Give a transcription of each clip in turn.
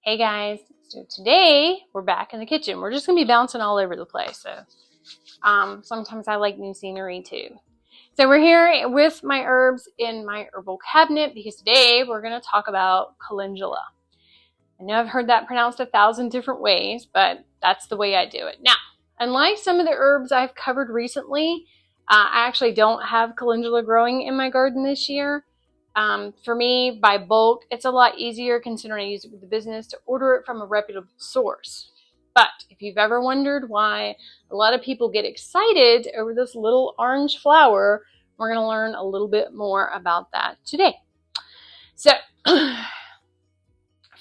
Hey guys, so today we're back in the kitchen. We're just gonna be bouncing all over the place. So sometimes I like new scenery too. So we're here with my herbs in my herbal cabinet because today we're gonna talk about calendula. I know I've heard that pronounced 1,000 different ways, but that's the way I do it. Now, unlike some of the herbs I've covered recently, I actually don't have calendula growing in my garden this year. For me, by bulk, it's a lot easier considering I use it with the business to order it from a reputable source. But if you've ever wondered why a lot of people get excited over this little orange flower, we're going to learn a little bit more about that today. So,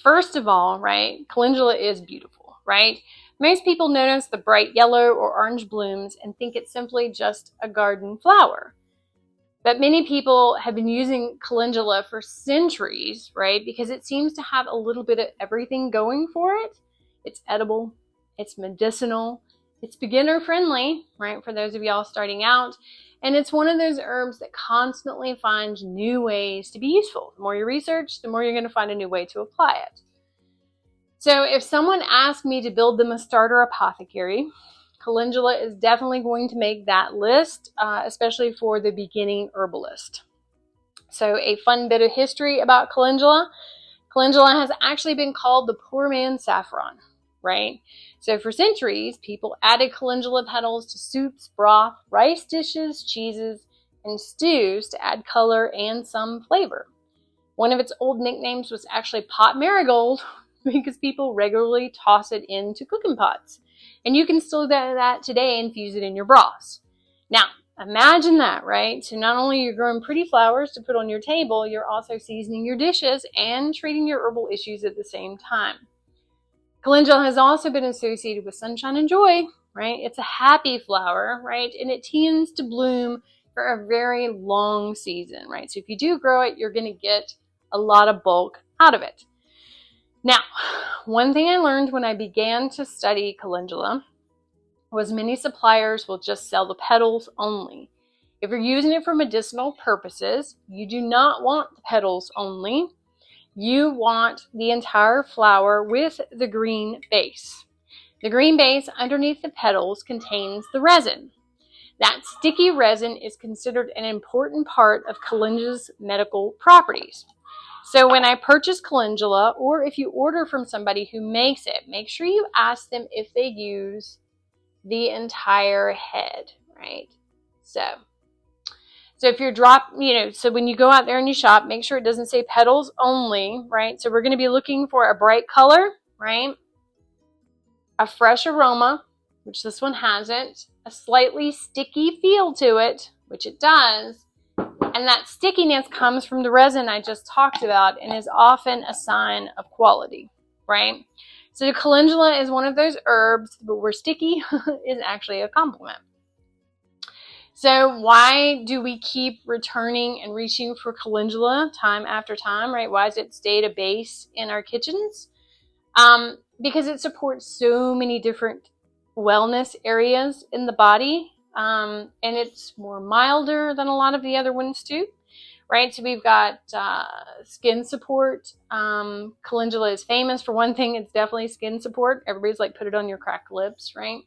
first of all, right, calendula is beautiful, right? Most people notice the bright yellow or orange blooms and think it's simply just a garden flower. But many people have been using calendula for centuries, right? Because it seems to have a little bit of everything going for it. It's edible, it's medicinal, it's beginner friendly, right? For those of y'all starting out. And it's one of those herbs that constantly finds new ways to be useful. The more you research, the more you're going to find a new way to apply it. So if someone asked me to build them a starter apothecary, calendula is definitely going to make that list, especially for the beginning herbalist. So a fun bit of history about calendula. Calendula has actually been called the poor man's saffron, right? So for centuries, people added calendula petals to soups, broth, rice dishes, cheeses, and stews to add color and some flavor. One of its old nicknames was actually pot marigold because people regularly toss it into cooking pots. And you can still do that today and infuse it in your broths. Now, imagine that, right? So not only you're growing pretty flowers to put on your table, you're also seasoning your dishes and treating your herbal issues at the same time. Calendula has also been associated with sunshine and joy, right? It's a happy flower, right? And it tends to bloom for a very long season, right? So if you do grow it, you're going to get a lot of bulk out of it. Now, one thing I learned when I began to study calendula was many suppliers will just sell the petals only. If you're using it for medicinal purposes, you do not want the petals only. You want the entire flower with the green base. The green base underneath the petals contains the resin. That sticky resin is considered an important part of calendula's medical properties. So when I purchase calendula, or if you order from somebody who makes it, make sure you ask them if they use the entire head, right? So if you're so when you go out there and you shop, make sure it doesn't say petals only, right? So we're going to be looking for a bright color, right? A fresh aroma, which this one hasn't, a slightly sticky feel to it, which it does. And that stickiness comes from the resin I just talked about and is often a sign of quality, right? So calendula is one of those herbs, but where sticky is actually a compliment. So why do we keep returning and reaching for calendula time after time, right? Why does it stay a base in our kitchens? Because it supports so many different wellness areas in the body. And it's more milder than a lot of the other ones too, right? So we've got skin support. Calendula is famous for one thing. It's definitely skin support. Everybody's like, put it on your cracked lips, right?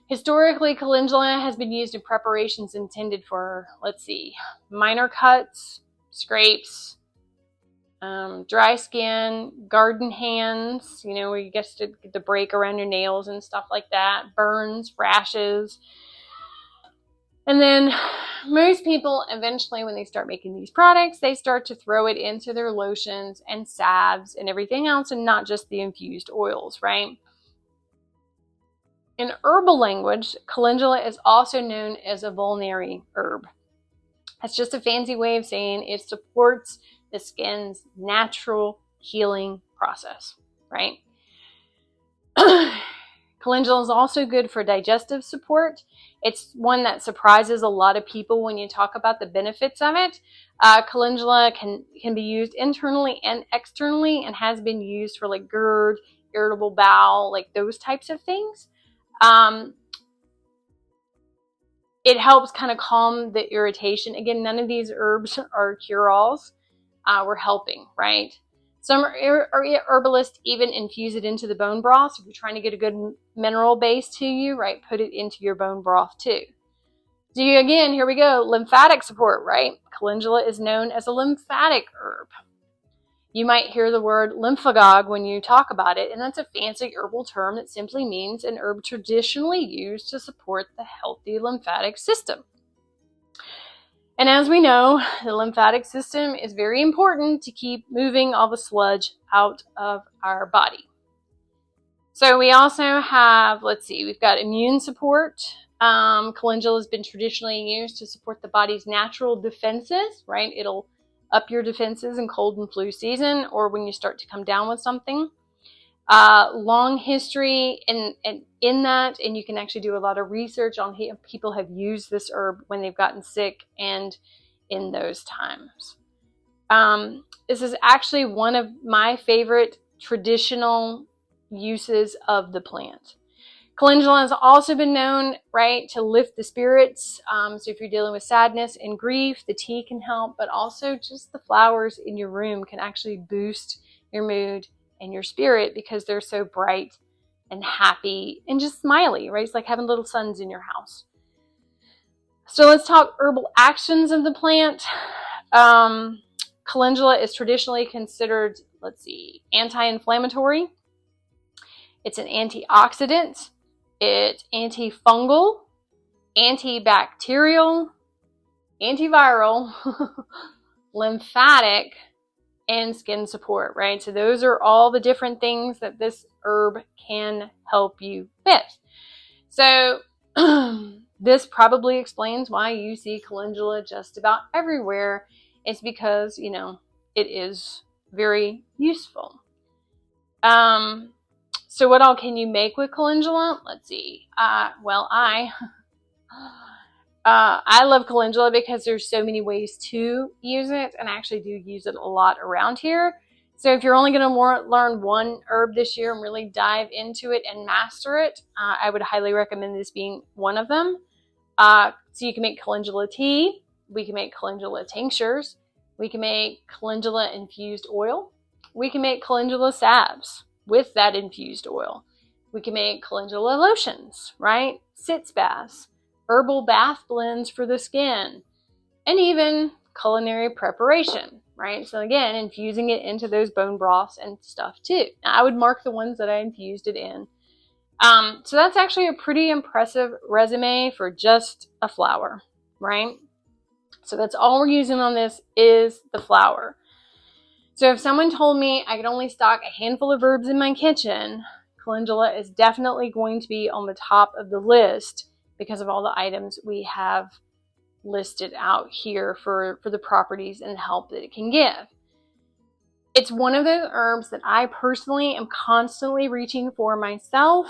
Historically, calendula has been used in preparations intended for, minor cuts, scrapes, dry skin, garden hands, where you get the break around your nails and stuff like that, burns, rashes. And then most people eventually, when they start making these products, they start to throw it into their lotions and salves and everything else, and not just the infused oils, right? In herbal language, calendula is also known as a vulnerary herb. That's just a fancy way of saying it supports the skin's natural healing process, right? Calendula is also good for digestive support. It's one that surprises a lot of people when you talk about the benefits of it. Calendula can be used internally and externally and has been used for like GERD, irritable bowel, like those types of things. It helps kind of calm the irritation. Again, none of these herbs are cure-alls. We're helping, right? Some herbalists even infuse it into the bone broth. So if you're trying to get a good mineral base to you, right, put it into your bone broth too. So again, here we go, lymphatic support, right? Calendula is known as a lymphatic herb. You might hear the word lymphagogue when you talk about it, and that's a fancy herbal term that simply means an herb traditionally used to support the healthy lymphatic system. And as we know, the lymphatic system is very important to keep moving all the sludge out of our body. So we also have, we've got immune support. Calendula has been traditionally used to support the body's natural defenses, right? It'll up your defenses in cold and flu season or when you start to come down with something. Long history in that, and you can actually do a lot of research on how people have used this herb when they've gotten sick and in those times. This is actually one of my favorite traditional uses of the plant. Calendula has also been known, right, to lift the spirits. So if you're dealing with sadness and grief, the tea can help, but also just the flowers in your room can actually boost your mood and your spirit because they're so bright and happy and just smiley, right? It's like having little suns in your house. So let's talk herbal actions of the plant. Calendula is traditionally considered, anti-inflammatory. It's an antioxidant. It's antifungal, antibacterial, antiviral, lymphatic, and skin support, right? So those are all the different things that this herb can help you with. So this probably explains why you see calendula just about everywhere. It's because, it is very useful. So what all can you make with calendula? Let's see. I love calendula because there's so many ways to use it, and I actually do use it a lot around here. So if you're only going to learn one herb this year and really dive into it and master it, I would highly recommend this being one of them. So you can make calendula tea. We can make calendula tinctures. We can make calendula infused oil. We can make calendula salves with that infused oil. We can make calendula lotions, right? Sitz baths, herbal bath blends for the skin, and even culinary preparation, right? So again, infusing it into those bone broths and stuff too. Now, I would mark the ones that I infused it in. So that's actually a pretty impressive resume for just a flower, right? So that's all we're using on this is the flower. So if someone told me I could only stock a handful of herbs in my kitchen, calendula is definitely going to be on the top of the list because of all the items we have listed out here for the properties and help that it can give. It's one of those herbs that I personally am constantly reaching for myself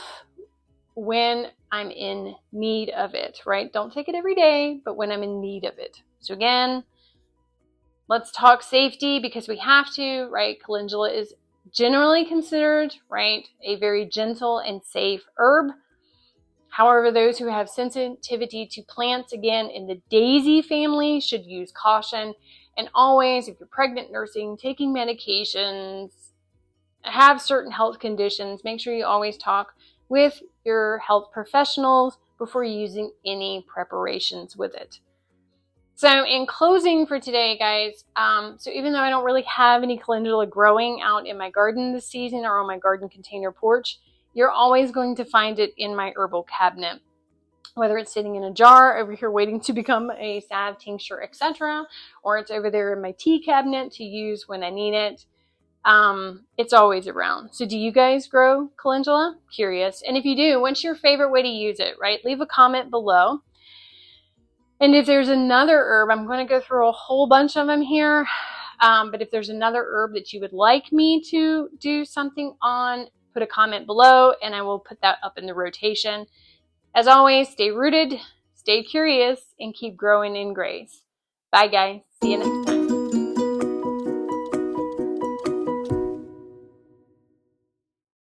when I'm in need of it, right? Don't take it every day, but when I'm in need of it. So again, let's talk safety because we have to, right? Calendula is generally considered, right, a very gentle and safe herb. However, those who have sensitivity to plants, again, in the daisy family should use caution. And always, if you're pregnant, nursing, taking medications, have certain health conditions, make sure you always talk with your health professionals before using any preparations with it. So in closing for today, guys, so even though I don't really have any calendula growing out in my garden this season or on my garden container porch, you're always going to find it in my herbal cabinet, whether it's sitting in a jar over here waiting to become a salve, tincture, etc., or it's over there in my tea cabinet to use when I need it. It's always around. So do you guys grow calendula? Curious. And if you do, what's your favorite way to use it, right? Leave a comment below. And if there's another herb, I'm going to go through a whole bunch of them here. But if there's another herb that you would like me to do something on, put a comment below and I will put that up in the rotation. As always, stay rooted, stay curious, and keep growing in grace. Bye, guys. See you next time.